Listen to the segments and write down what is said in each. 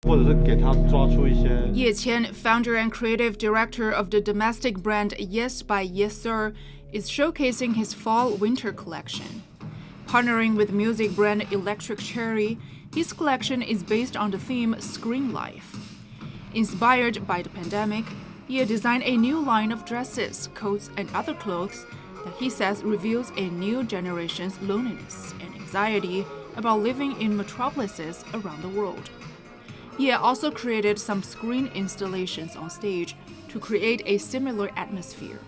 Ye Qian, founder and creative director of the domestic brand Yes by Yes Sir, is showcasing his fall-winter collection. Partnering with music brand Electric Cherry, his collection is based on the theme Screen Life. Inspired by the pandemic, Ye designed a new line of dresses, coats, and other clothes that he says reveals a new generation's loneliness and anxiety about living in metropolises around the world. Ye also created some screen installations on stage to create a similar atmosphere.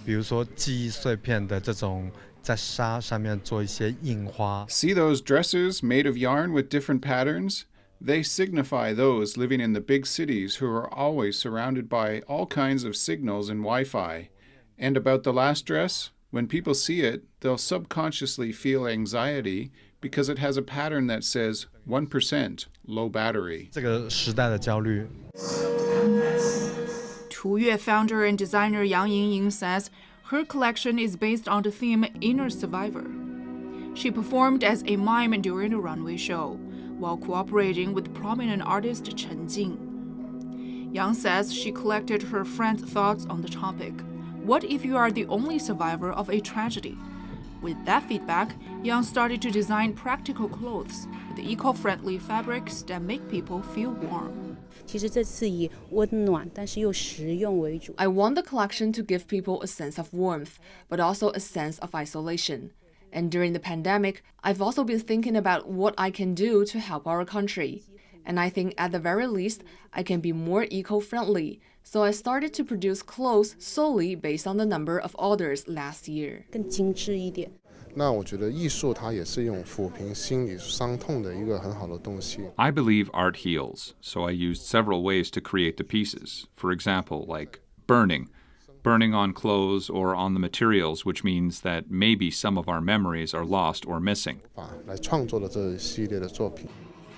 比如说记忆碎片的这种在纱上面做一些印花。 See those dresses made of yarn with different patterns? They signify those living in the big cities who are always surrounded by all kinds of signals and Wi-Fi. And about the last dress, when people see it, they'll subconsciously feel anxiety because it has a pattern that says 1% low battery. 这个时代的焦虑。途越 founder and designer Yang Yingying says her collection is based on the theme Inner Survivor. She performed as a mime during a runway show, while cooperating with prominent artist Chen Jing. Yang says she collected her friends' thoughts on the topic. What if you are the only survivor of a tragedy? With that feedback, Yang started to design practical clothes with eco-friendly fabrics that make people feel warm. I want the collection to give people a sense of warmth, but also a sense of isolation. And during the pandemic, I've also been thinking about what I can do to help our country. And I think at the very least, I can be more eco-friendly. So I started to produce clothes solely based on the number of orders last year. 那我觉得艺术它也是一种抚平心理伤痛的一个很好的东西。 I believe art heals, so I used several ways to create the pieces. For example, like burning on clothes or on the materials, which means that maybe some of our memories are lost or missing. 来创作的这一系列的作品。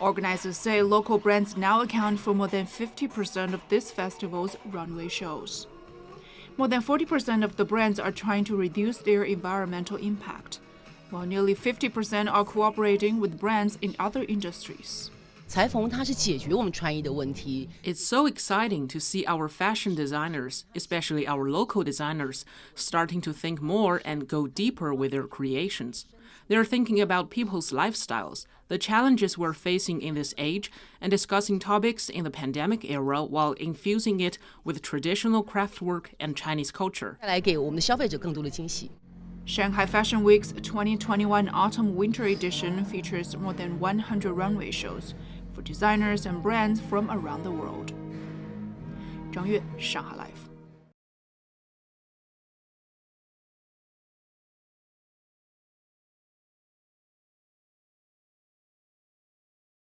Organizers say local brands now account for more than 50% of this festival's runway shows. More than 40% of the brands are trying to reduce their environmental impact, while nearly 50% are cooperating with brands in other industries. It's so exciting to see our fashion designers, especially our local designers, starting to think more and go deeper with their creations. They're thinking about people's lifestyles, the challenges we're facing in this age, and discussing topics in the pandemic era while infusing it with traditional craftwork and Chinese culture. Shanghai Fashion Week's 2021 Autumn-Winter edition features more than 100 runway shows for designers and brands from around the world. 张悦，上海Life。